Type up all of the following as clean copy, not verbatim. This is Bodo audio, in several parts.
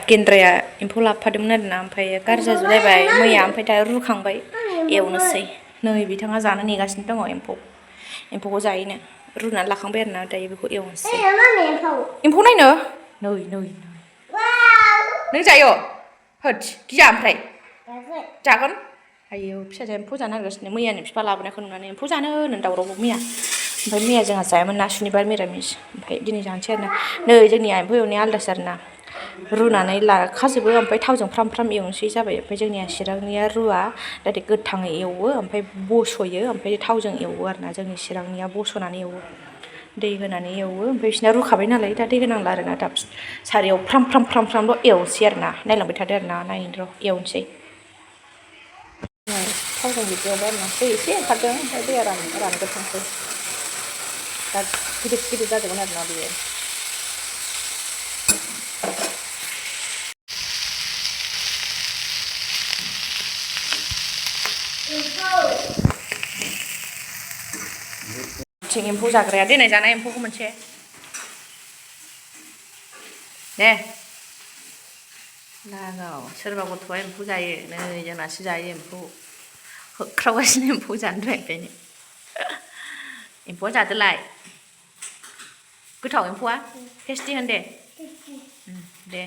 गेन्द्राया एम्फौ लाबोफादोंमोन आरोना ओमफ्राय गाज्रि जाजोबलायबाय मैया ओमफ्राय दा रुखांबाय एवनोसै नै बिथाङा जानो नेगासिनो दङ एम्फौखौ जायोनो रुनानै लाखांबाय आरोना दायो बेखौ एवनोसै एम्फौ नायनो नै नों जायो होद गिया ओमफ्राय जागोन आयौ फिसाजोआ एम्फौ जानो नागिरगासिनो मैयानि बिफा लाबोनायखौ नुनानै एम्फौ जानो होनो दावरावबो मैया ओमफ्राय मैया जोंहा जायामोन ना सुनिबार मिरामिस ओमफ्राय दिनै जानोसै आरोना नै जोंनिया एम्फौ एवनाया आलदासो आरोना रुनानै लाखाजोबो ओमफ्राय थावजों फ्राम फ्राम एवनोसै जाबाय ओमफ्राय जोंनिया चिरांनिया रुवा डाइरेक्ट गोथाङै एवो ओमफ्राय बस'यो ओमफ्राय थावजों एवो आरोना जोंनि चिरांनिया बस'नानै एवो दै होनानै एवो ओमफ्राय बिसिना रुखाबाय नालाय दा दै होनांला आरोना दा सारायाव फ्राम फ्रामल' एवनोसै आरोना नायलांबाय थादो आरोना नायनो र' एवनोसै थावजों बिदि एवबाय आरोना दै एसे ओंखारदों ओमफ्राय दैया रानग्रोथोंसै दा गिदिर जाजोबगोन आरोना बेयो थिं एम्फौ जाग्राया देनाय जानाय एम्फौखौ मोनसे दे लागाव सोरबा गथ'आ एम्फौ जायो नै जोंनासो जायो एम्फौ होख्रावगासिनो एम्फौ जानो थाखायनो एम्फौआ जादोलाय गोथाव एम्फौआ टेस्टि होन दे दे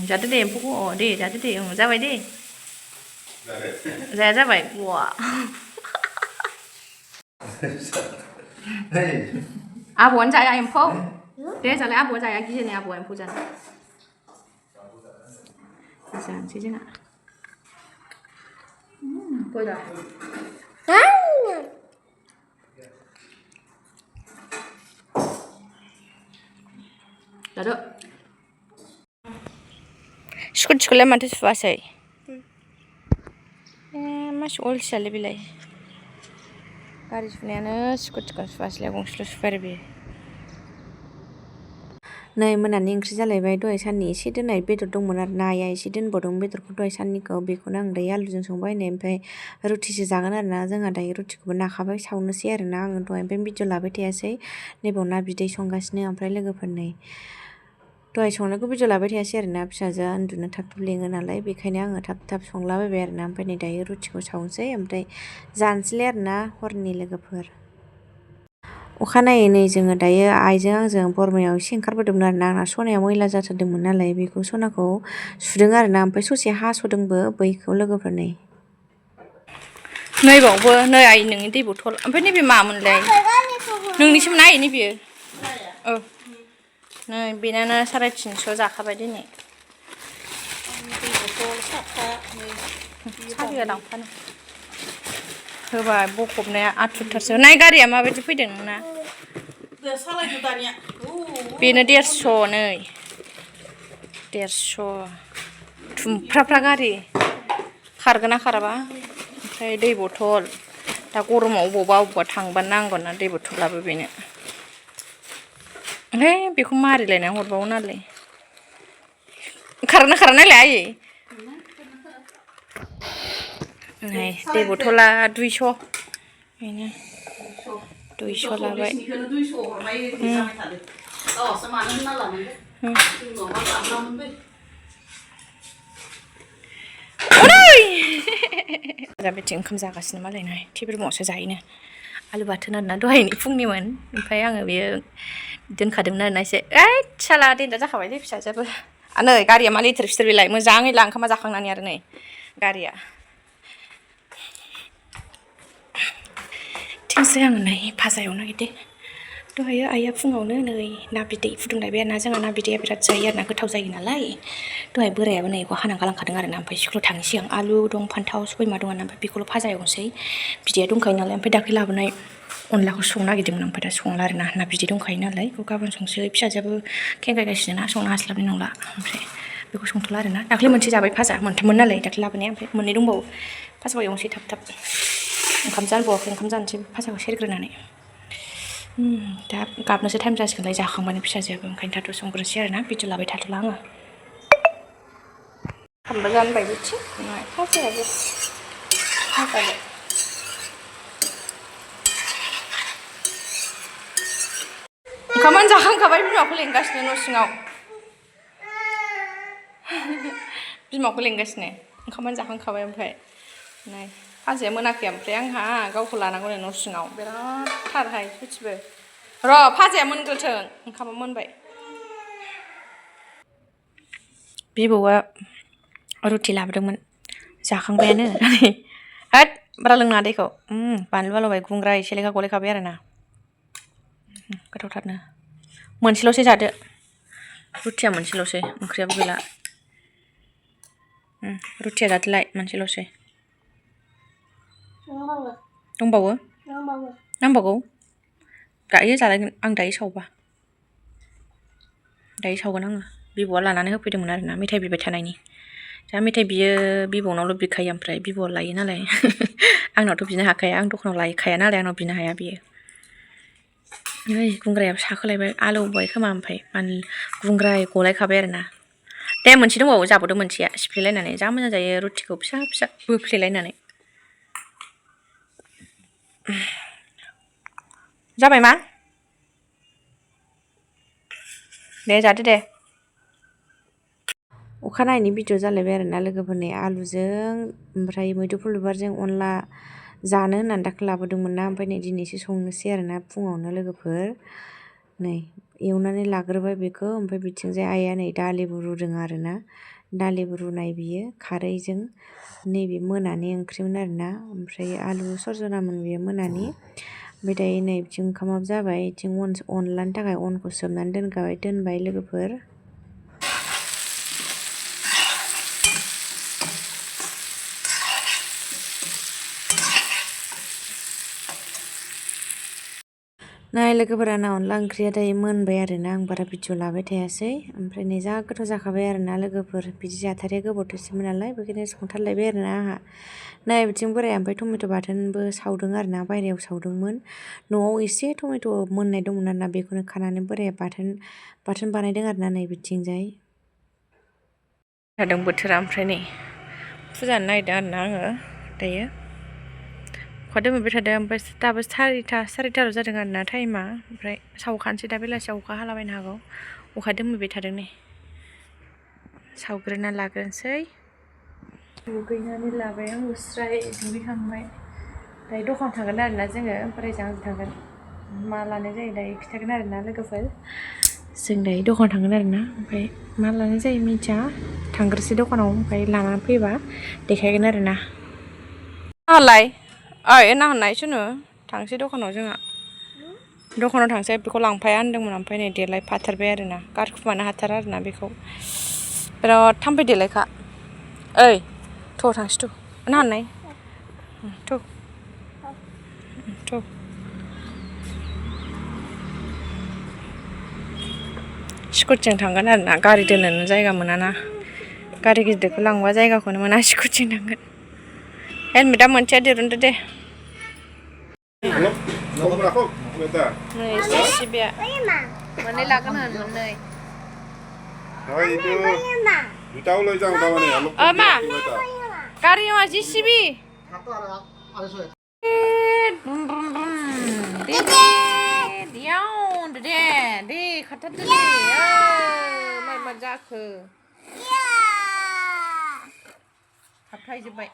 जादो दे एम्फौखौ दे जादो दे जाबाय दे जाया जाबाय वा आब'आनो जाया एम्फौ दे जालाय आब'आ जाया गियोनो आब'आ एम्फौ जानो जानोसै जोंहा जादो स्कुटिखौलाय माथो सुवासै मासे अलसियालै बेलाय गारि सुनायानो स्कुटिखौनो सुवासैलाय गंसेल' सुबाय आरो बेयो नै मोनानि ओंख्रि जालायबाय दहाय साननि एसे दोननाय बेदर दंमोन आरो नाया एसे दोनबावदों बेदरखौ दहाय साननिखौ बेखौनो आं दायो आलुजों संबाय नै ओमफ्राय रुटिसो जागोन आरोना जोंहा दायो रुटिखौबो नाखाबाय सावनोसै आरोना आङो दहाय ओमफ्राय भिडिअ लाबाय थायासै नैबाव ना बिदै संगासिनो ओमफ्राय लोगोफोर नै दहाय संनायखौ भिडिअ लाबाय थायासै आरोना फिसाजोआ उन्दुनो थाब लेङो नालाय बेखायनो आङो थाब संलाबायबाय आरोना ओमफ्राय नै दायो रुटिखौ सावनोसै ओमफ्राय जानोसैलाय आरोना हरनि लोगोफोर अखानायै नै जोङो दायो आइजों आंजों बरमायाव एसे ओंखारबोदोंमोन आरोना आंना सनाया मैला जाथारदोंमोन नालाय बेखौ सनाखौ सुदों आरोना ओमफ्राय ससे हास'दोंबो बैखौ लोगोफोर नै नैबावबो नै आइ नोंनि दै बथल ओमफ्राय नैबे मामोनलाय नोंनिसोमोन आइ नैबे नै बेनानो 350 जाखाबाय दिनै साबिया लांफानो होबाय बखबनाया आथुरथारसो नाय गारिया माबायदि फैदों नोंना बेनो 150 नै 150 थुमफ्राफ्रा गारि खारगोना खाराबा ओमफ्राय दै बथल दा गरमाव अबावबा थांबा नांगौ ना दै बथलाबो बेनो बेखौ मारिलायना हरबावो नालाय खारगोना खारा नायलाय आयै नै दै बथला 200 बेनो 200 लाबाय बिथिं ओंखाम जागासिनो मालायनाय टेबोल गंसे जायोनो आलु बाथोन आरोना दहायनि फुंनिमोन ओमफ्राय आङो बेयो दोनखादोंमोन आरोना एसे साला देन्जार जाखाबायलै फिसाजोआबो नै गारिया मा लेथेर फिथेर बेलाय मोजाङै ला ओंखामा जाखांनानै आरो नै गारिया थिंसै आङो नै भाजा एवनो नागिरदों दहायो आइया फुङावनो नै ना बिदै फुदुंलायबाय आरोना जोंहा ना बिदैया बिराद जायो आरोना गोथाव जायो नालाय दहाय बोरायाबो नै बेखौ हाना गालांखादों आरोना ओमफ्राय स्कुलाव थांनो सिगां आलु दं फान्थाव सबायबिमा दं आरोना ओमफ्राय बेखौल' भाजा एवनोसै बिदैया दंखायो नालाय ओमफ्राय दाख्लै लाबोनाय अनलाखौ संनो नागिरदोंमोन ओमफ्राय दा संला आरोना ना बिदै दंखायो नालाय बेखौ गाबोन संसै फिसाजोआबो खेंगायगासिनो ना संनो हास्लाबनाय नंला ओमफ्राय बेखौ संथ'ला आरोना दाख्लै मोनसे जाबाय भाजा मोनथाममोन नालाय दाख्लै लाबोनाया ओमफ्राय मोननै दंबावो भाजाखौ एवनोसै थाब ओंखाम जानबावाखै ओंखाम जानोसै भाजाखौ सेरग्रोनानै दा गाबनोसो टाइम जासिगोनलाय जाखांबानो फिसाजोआबो ओंखायनो थाथ' संग्रोसै आरोना भिडिअ लाबाय थाथ'ला आङो ओंखामबो जानबाय बिथिं भाजायाबो भाजाबाय ओंखामानो जाखांखाबाय बिमाखौ लेंगासिनो न' सिङाव बिमाखौ लेंगासिनो ओंखामानो जाखांखाबाय ओमफ्राय नै फाजाया मोनाखै ओमफ्राय आंहा गावखौ लानांगौ न' सिङाव बिराद थारहाय सयथिबो र' फाजाया मोनग्रोथों ओंखामा मोनबाय बिबौआ रुटि लाबोदोंमोन जाखांबायानो होद बारा लोंनाङा दैखौ बानलु आलौबाय गुंग्राय सेलेखा गलायखाबाय आरोना गोथावथारनो मोनसेल'सै जादो रुटिया मोनसेल'सै ओंख्रियाबो गैला रुटिया जादोलाय मोनसेल'सै दंबावो नांबावगौ दायो जालायगोन आं दायो सावबा दायो सावगोन आङो बिबौआ लानानै होफैदोंमोन आरोना मेथाइ बिबाय थानायनि जा मेथाइ बियो बिबौनावल' बिखायो ओमफ्राय बिबौआ लायो नालाय आंनावथ' बिनो हाखाया आं दखानाव लायखाया नालाय आंनाव बिनो हाया बियो नै गुंग्रायाबो साखोलायबाय आलौबाय खोमा ओमफ्राय गुंग्राय गलायखाबाय आरोना दे मोनसे दंबावो जाबावदो मोनसेया सिफ्लेलायनानै जा मोजां जायो रुटिखौ फिसा फिसा बोफ्लेलायनानै जाबाय मा दे जादो दे अखानायैनि भिडिअ जालायबाय आरोना लोगोफोरनि आलुजों ओमफ्राय मैदुफुल बिबारजों अनला जानो होननानै दाख्लै लाबोदोंमोन ना ओमफ्राय नै दिनैसो संनोसै आरोना फुङावनो लोगोफोर नै एवनानै लाग्रोबाय बेखौ ओमफ्राय बिथिंजाय आइया नै दालिबो रुदों आरोना दालिबो रुनाय बियो खारैजों नैबे मोनानि ओंख्रिमोन आरोना ओमफ्राय आलु सरजनामोन बेयो मोनानि ओमफ्राय दायो नै बिथिं ओंखामाबो जाबाय बिथिं अनलानि थाखाय अनखौ सोमनानै दोनबाय लोगोफोर नै लोगोफोरा ना अनला ओंख्रिया दायो मोनबाय आरोना आं बारा भिडिअ लाबाय थायासै ओमफ्राय नै जा गोथाव जाखाबाय आरोना लोगोफोर बिदि जाथारिया गोबावथारसैमोन नालाय बेखायनो संथारलायबाय आरोना आंहा नै बिथिं बोराया ओमफ्राय टमेट' बाथोनबो सावदों आरोना बायहेरायाव सावदोंमोन न'आव एसे टमेट' मोननाय दंमोन आरोना बेखौनो खानानै बोराया बाथोन बानायदों आरोना नै बिथिंजाय जादों बोथोरा ओमफ्राय नै फुजा जानो नागिरदों आरोना आङो दायो अखा दोमैबाय थादों ओमफ्राय दाबो सारिथाल' जादों आरोना टाइमा ओमफ्राय सावखानोसै दा बेलासियाव अखा हालाबायनो हागौ अखा दोमैबाय थादों नै सावग्रोना लाग्रोनोसै दुगैनानै लाबाय आंबो स्राय दुगैखांबाय दायो दखानाव थांगोन आरोना जोङो बोरायजों आंजों थांगोन मा लानाय जायो दायो खिन्थागोन आरोना लोगोफोर जों दायो दखानाव थांगोन आरोना ओमफ्राय मा लानाय जायो मिन्थिया थांग्रोसै दखानाव ओमफ्राय लानानै फैबा देखायगोन आरोना नालाय ओइ ना होननाय सुनु थांसै दखानाव जोंहा दखानाव थांसै बेखौ लांफाया होनदोंमोन ओमफ्राय नै देलाय फाथारबाय आरोना गारखुमानो हाथारा आरोना बेखौ बिराद थाम्फै देलायखा ओइ थ' थांसै थ' ना होननाय थ' स्कुटिजों थांगोन आरोना गारि दोननोनो जायगा मोनाना गारि गिदिरखौ लांबा जायगाखौनो मोना स्कुटिजों थांगोन हेलमेटा मोनसेया दिरुनदो दे नै जिसिबिया मोननै लागोन होन मोननै मा गारि नङा जिसिबि दे खारथारदो दे मा जाखो हाबथाहैजोब्बाय